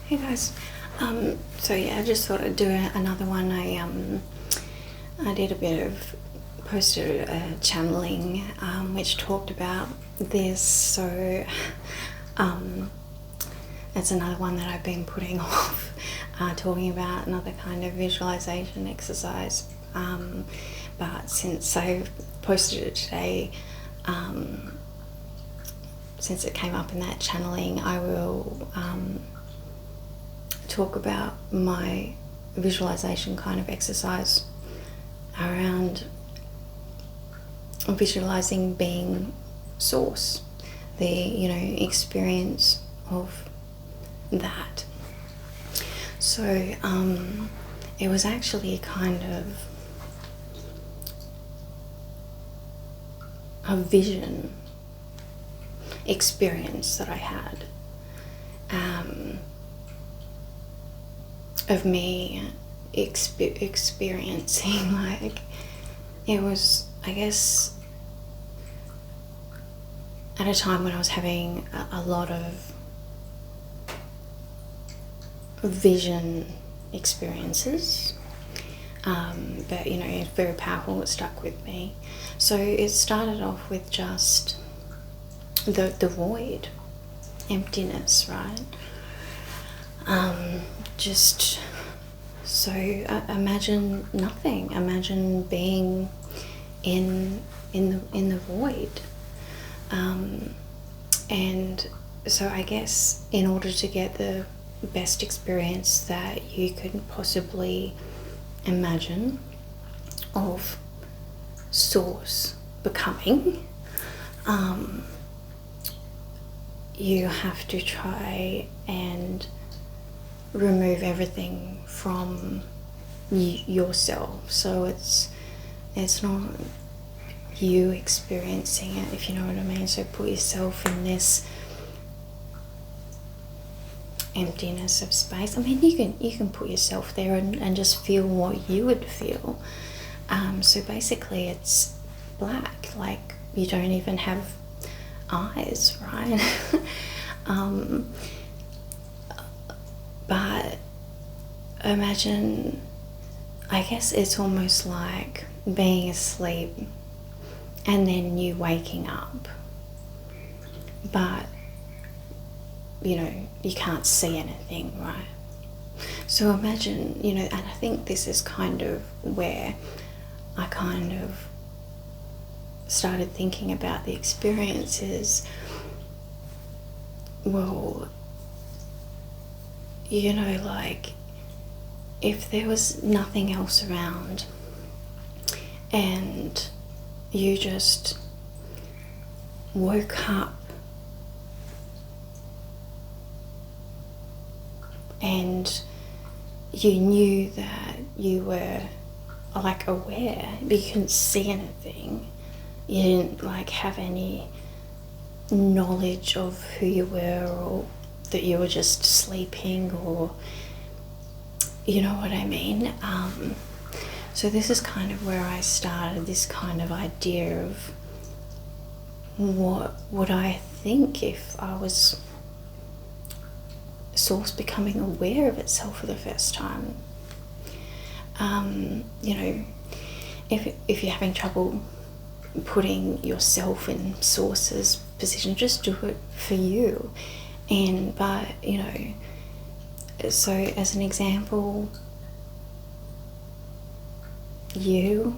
Hey guys, so yeah, I just thought I'd do another one. I did a bit of posted channeling, which talked about this. So that's another one that I've been putting off, talking about another kind of visualization exercise. But since I posted it today, since it came up in that channeling, I will talk about my visualization kind of exercise around visualizing being source, the experience of that. So it was actually kind of a vision experience that I had of me experiencing, like, it was, I guess, at a time when I was having a lot of vision experiences, but it's very powerful. It stuck with me. So it started off with just the void, emptiness, right? Just so imagine nothing. Imagine being in the void, and so I guess in order to get the best experience that you could possibly imagine of source becoming, you have to try and remove everything from yourself. So it's not you experiencing it, if you know what I mean. So put yourself in this emptiness of space. I mean, you can put yourself there and just feel what you would feel. So basically it's black, like you don't even have eyes, right? But imagine, I guess it's almost like being asleep and then you waking up, but you can't see anything, right? So imagine, and I think this is kind of where I kind of started thinking about the experiences. Well, like, if there was nothing else around and you just woke up and you knew that you were, like, aware, but you couldn't see anything, you didn't, like, have any knowledge of who you were, or that you were just sleeping, or you know what I mean. So this is kind of where I started this kind of idea of what would I think if I was source becoming aware of itself for the first time. If you're having trouble putting yourself in source's position, just do it for you. So as an example, you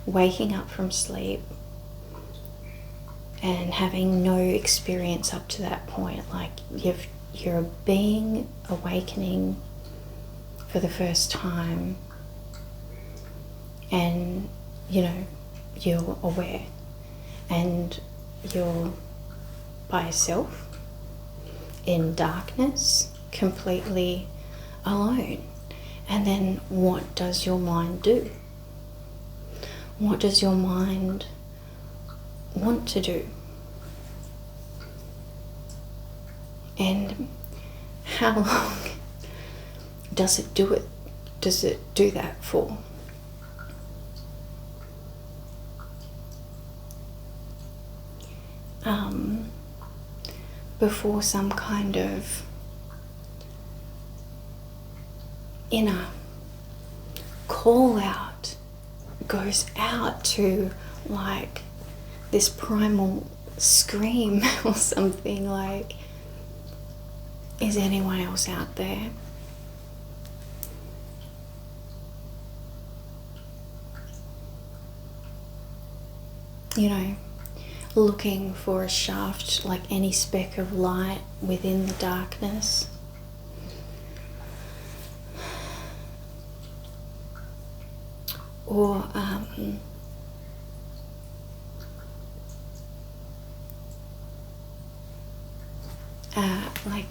waking up from sleep and having no experience up to that point, like you're a being awakening for the first time, and you're aware and you're by yourself in darkness, completely alone. And then what does your mind do? What does your mind want to do? And how long does it do it? Does it do that for? Before some kind of inner call out goes out to like this primal scream or something, like, is anyone else out there? You know, looking for a shaft, like any speck of light within the darkness. Or like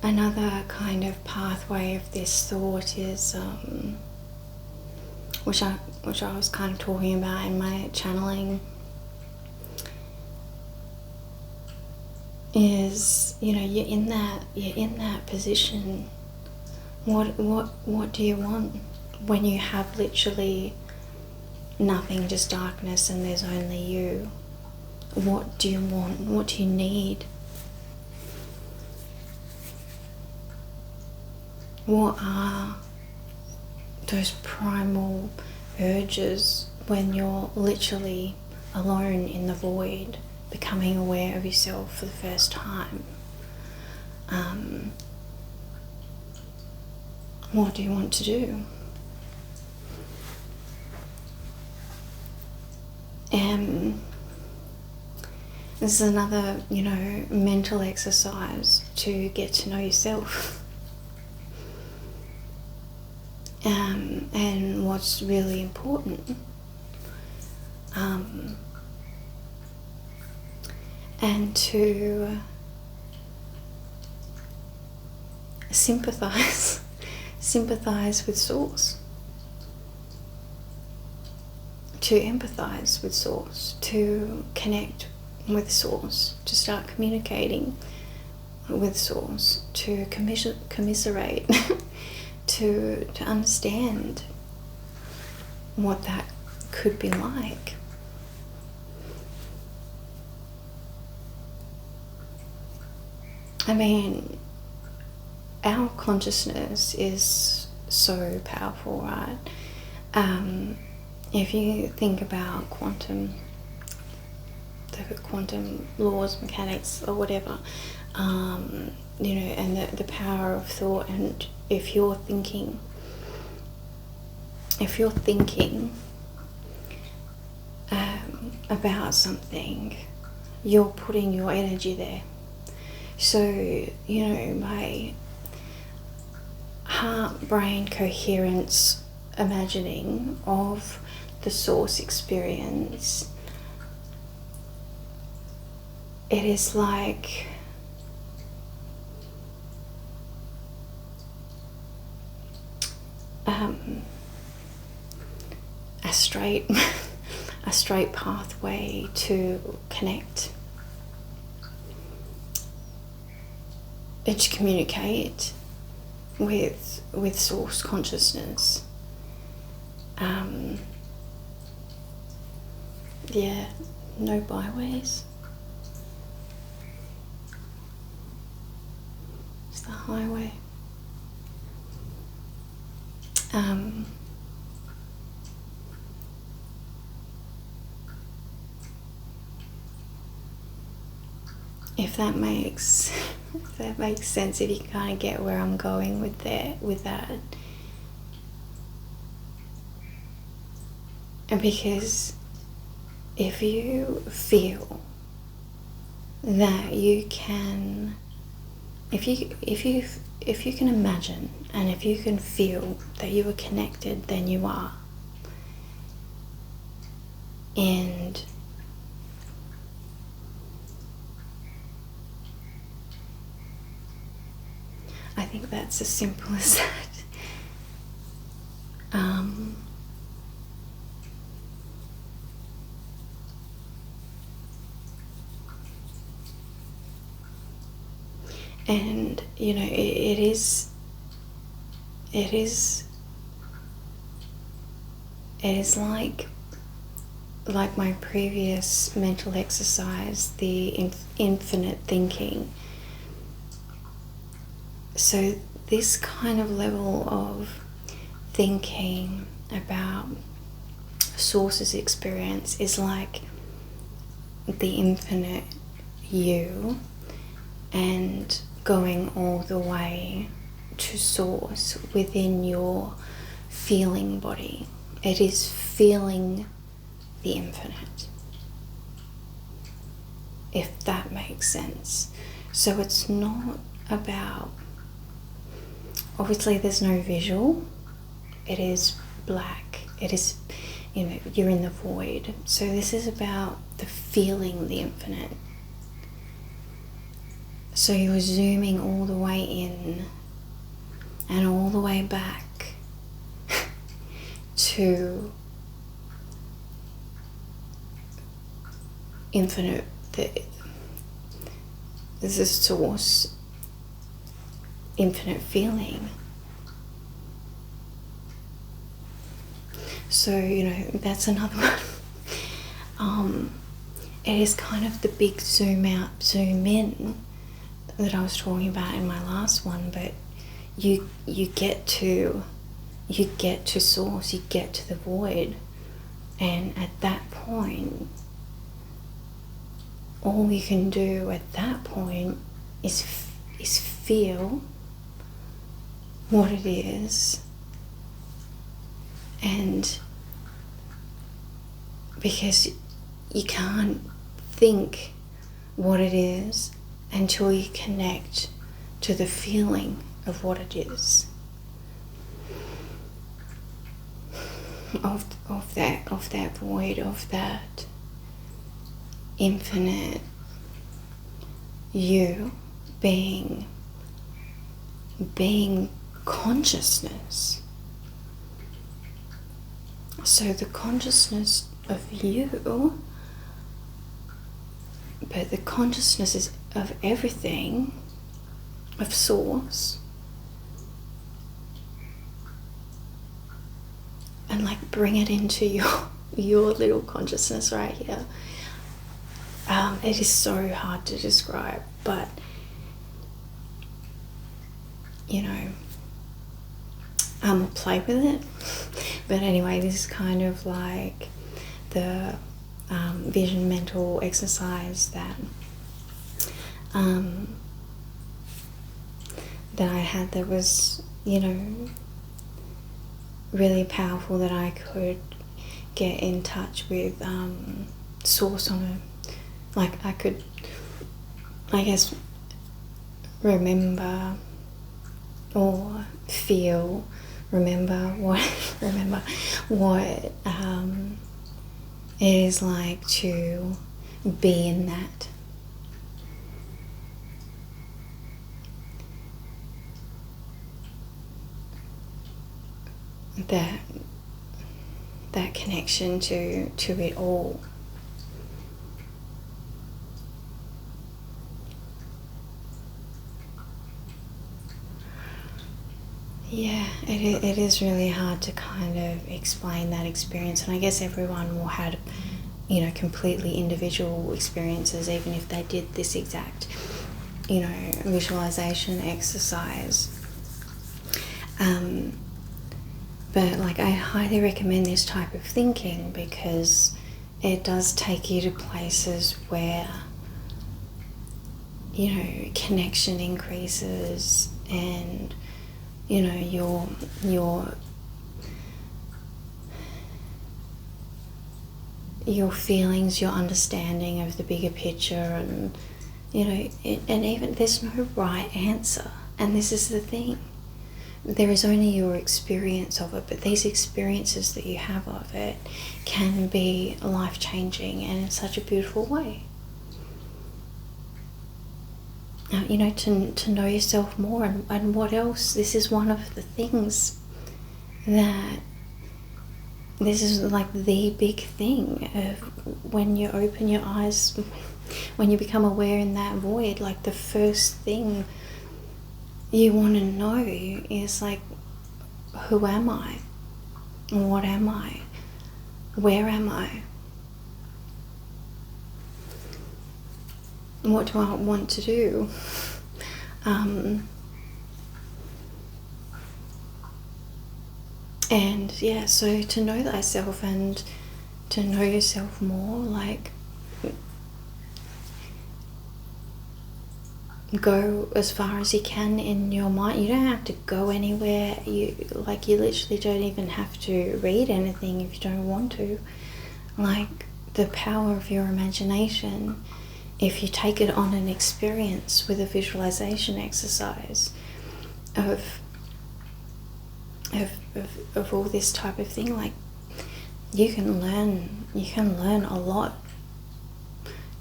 another kind of pathway of this thought is which I was kind of talking about in my channeling, is, you know, you're in that position. What do you want when you have literally nothing, just darkness, and there's only you? What do you want? What do you need? What are those primal urges when you're literally alone in the void, becoming aware of yourself for the first time? What do you want to do? This is another, you know, mental exercise to get to know yourself. And what's really important. And to sympathize with Source, to empathize with Source, to connect with Source, to start communicating with Source, to commiserate, to understand what that could be like. I mean, our consciousness is so powerful, right? If you think about the quantum laws, mechanics, or whatever, you know, and the power of thought, and if you're thinking about something, you're putting your energy there. So, you know, my heart-brain coherence imagining of the Source experience, it is like a straight pathway to connect and to communicate with Source consciousness. Yeah, no byways. It's the highway. If that makes sense, if you can kind of get where I'm going with that. And because if you feel that you can, if you can imagine, and if you can feel that you are connected, then you are. And I think that's as simple as that. And you know, it is like my previous mental exercise, the infinite thinking. So this kind of level of thinking about Source's experience is like the infinite you, and going all the way to Source within your feeling body. It is feeling the infinite, if that makes sense. So it's not about, obviously there's no visual, it is black, it is, you're in the void. So this is about the feeling the infinite. So you're zooming all the way in and all the way back to infinite, there's a Source, infinite feeling. So, that's another one. It is kind of the big zoom out, zoom in that I was talking about in my last one, but you get to Source, you get to the void, and at that point, all you can do at that point is feel what it is. And because you can't think what it is until you connect to the feeling of what it is, of that void, of that infinite you being consciousness. So the consciousness of you, but the consciousness is of everything, of Source, and like bring it into your little consciousness right here. It is so hard to describe, but play with it. But anyway, this is kind of like the vision mental exercise that I had, that was really powerful, that I could get in touch with Source on I could, I guess, remember or feel, remember what it is like to be in that connection to it all. Yeah, it is really hard to kind of explain that experience, and I guess everyone will have, completely individual experiences, even if they did this exact, visualization exercise. But I highly recommend this type of thinking, because it does take you to places where, connection increases, and your feelings, your understanding of the bigger picture, and and even there's no right answer. And this is the thing, there is only your experience of it, but these experiences that you have of it can be life-changing, and in such a beautiful way. To know yourself more, and what else, this is one of the things that, this is like the big thing of when you open your eyes, when you become aware in that void, the first thing you want to know is who am I? What am I? Where am I? What do I want to do? And yeah, so to know thyself and to know yourself more, like, go as far as you can in your mind. You don't have to go anywhere. You literally don't even have to read anything if you don't want to. Like, the power of your imagination, if you take it on an experience with a visualization exercise of all this type of thing, like, you can learn a lot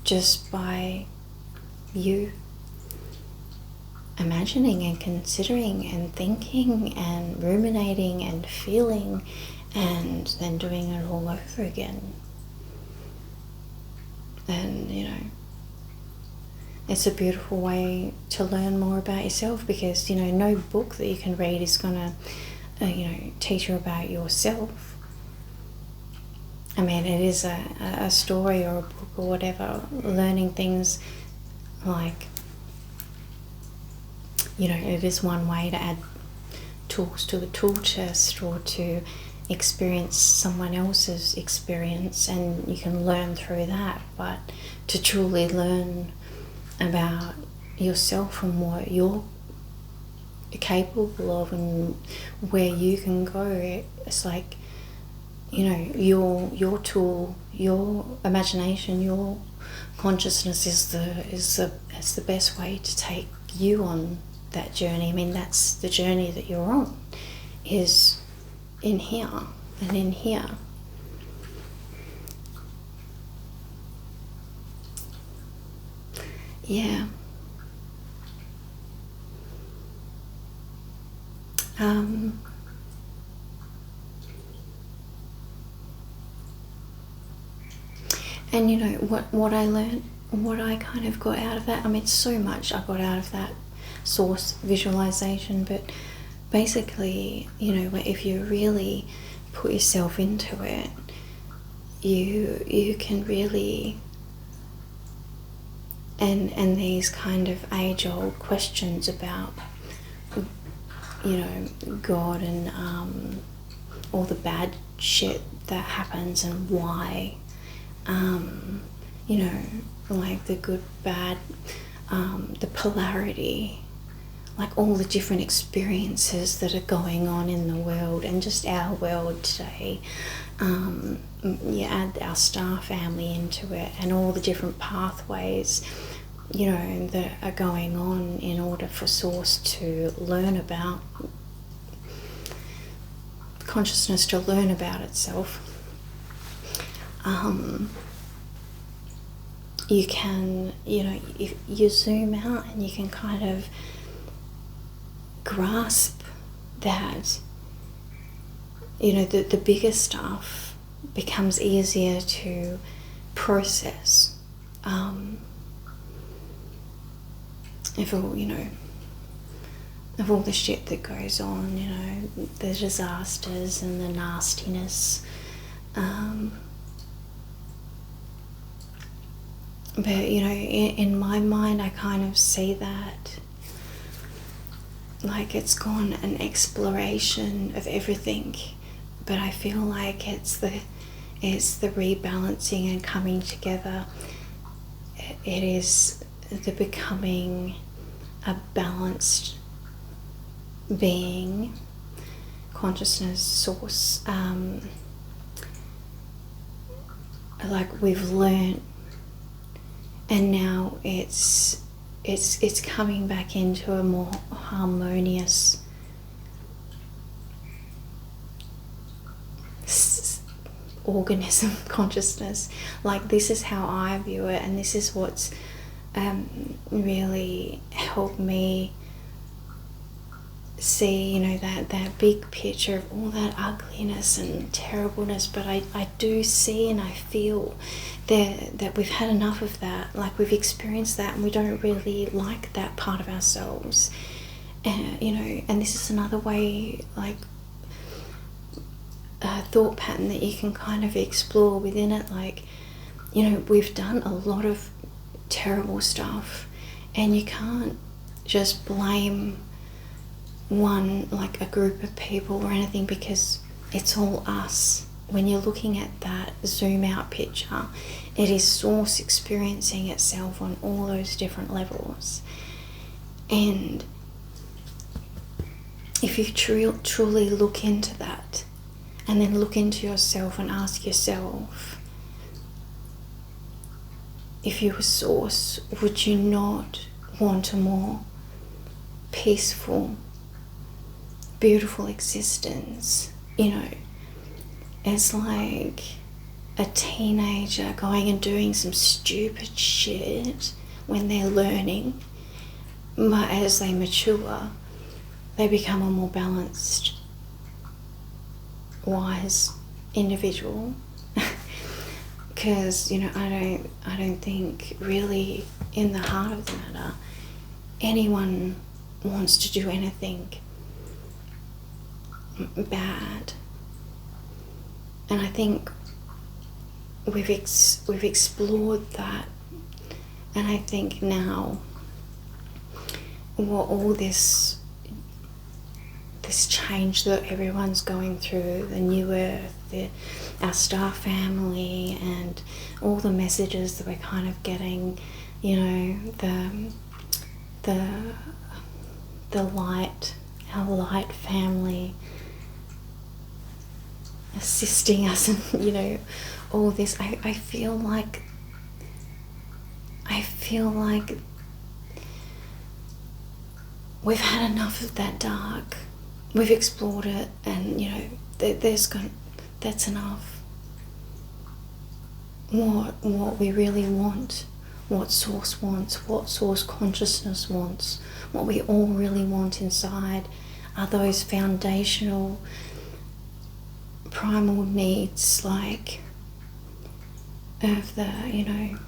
just by you imagining and considering and thinking and ruminating and feeling, and then doing it all over again. And it's a beautiful way to learn more about yourself, because no book that you can read is gonna teach you about yourself. I mean, it is a story or a book or whatever, learning things, like, it is one way to add tools to the tool chest, or to experience someone else's experience, and you can learn through that. But to truly learn about yourself and what you're capable of and where you can go, it's like, your tool, your imagination, your consciousness is the best way to take you on that journey. I mean, that's the journey that you're on, is in here and in here. Yeah. And what I learned, what I kind of got out of that, I mean, so much I got out of that source visualization, but basically, if you really put yourself into it, you can really, and these kind of age-old questions about God and all the bad shit that happens and why, like the good, bad, the polarity, like all the different experiences that are going on in the world, and just our world today. You add our star family into it, and all the different pathways that are going on in order for Source to learn about consciousness, to learn about itself. You can, if you zoom out, and you can kind of grasp that, the bigger stuff becomes easier to process. Of all the shit that goes on, the disasters and the nastiness. But in my mind, I kind of see that like it's gone an exploration of everything, but I feel like it's the rebalancing and coming together. It is the becoming a balanced being, consciousness, Source. Like we've learned, and now it's coming back into a more harmonious organism, consciousness. Like, this is how I view it, and this is what's really helped me see, that big picture of all that ugliness and terribleness. But I do see and I feel that we've had enough of that. Like, we've experienced that, and we don't really like that part of ourselves. And this is another way, like, a thought pattern that you can kind of explore within it. Like, we've done a lot of terrible stuff, and you can't just blame one, like a group of people or anything, because it's all us. When you're looking at that zoom out picture, it is source experiencing itself on all those different levels. And if you truly look into that, and then look into yourself and ask yourself, if you were source, would you not want a more peaceful, beautiful existence? You know, it's like a teenager going and doing some stupid shit when they're learning, but as they mature, they become a more balanced, wise individual. Because, you know, I don't think really in the heart of the matter anyone wants to do anything bad. And I think we've explored that, and I think now what all this change that everyone's going through, the new earth, our star family, and all the messages that we're kind of getting, you know, the light, our light family assisting us, and you know, all this, I feel like we've had enough of that dark. We've explored it, and you know, that's enough. What we really want, what source wants, what source consciousness wants, what we all really want inside are those foundational primal needs, like of the, you know,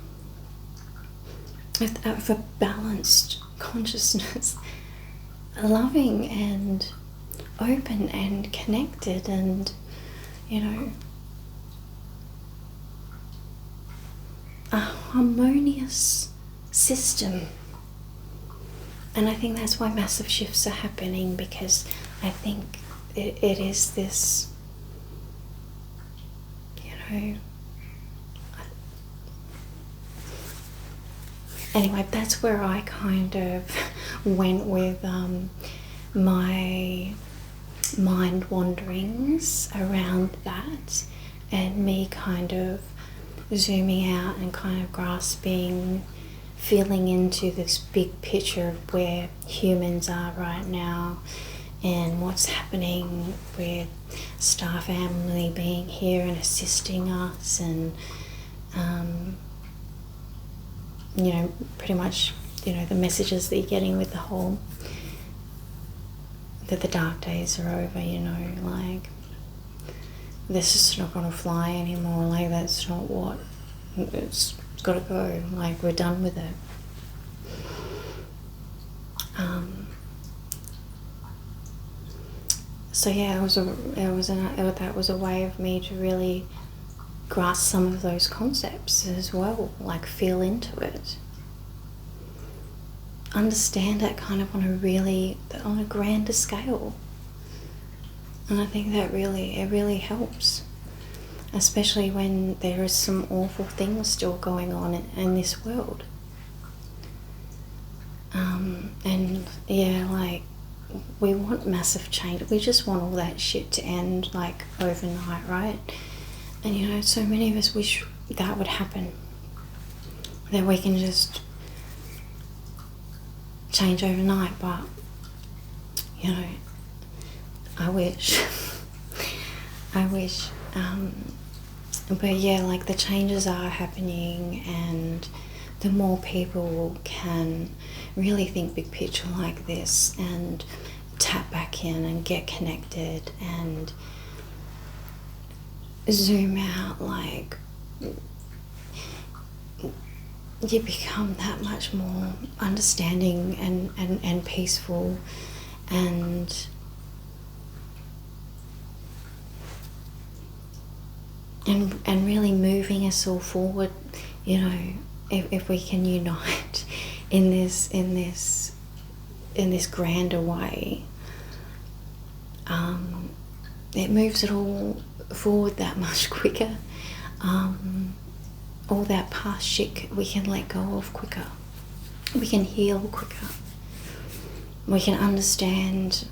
of a balanced consciousness, loving and open and connected, and you know, a harmonious system. And I think that's why massive shifts are happening, because I think it is this, you know, anyway, that's where I kind of went with my mind wanderings around that, and me kind of zooming out and kind of grasping, feeling into this big picture of where humans are right now and what's happening with Star Family being here and assisting us, and you know, pretty much, you know, the messages that you're getting with the whole, that the dark days are over, you know, like this is not going to fly anymore, like that's not what, it's got to go, like we're done with it. So yeah, that was a way of me to really grasp some of those concepts as well, like feel into it, understand it kind of on a grander scale. And I think that it really helps, especially when there is some awful things still going on in this world. And yeah, like we want massive change. We just want all that shit to end like overnight, right? And you know, so many of us wish that would happen, that we can just change overnight, but you know, I wish. But yeah, like the changes are happening, and the more people can really think big picture like this and tap back in and get connected and zoom out, like you become that much more understanding and peaceful, and really moving us all forward, you know, if we can unite in this grander way, it moves it all forward that much quicker. All that past shit we can let go of quicker. We can heal quicker. We can understand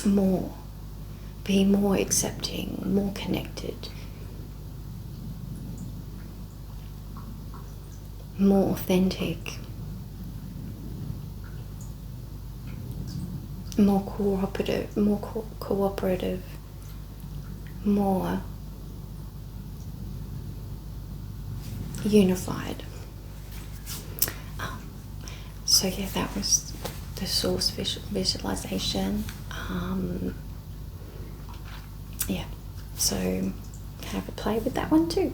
more, be more accepting, more connected, more authentic, more cooperative, more unified. So yeah, that was the source visualization. Yeah, so have a play with that one too.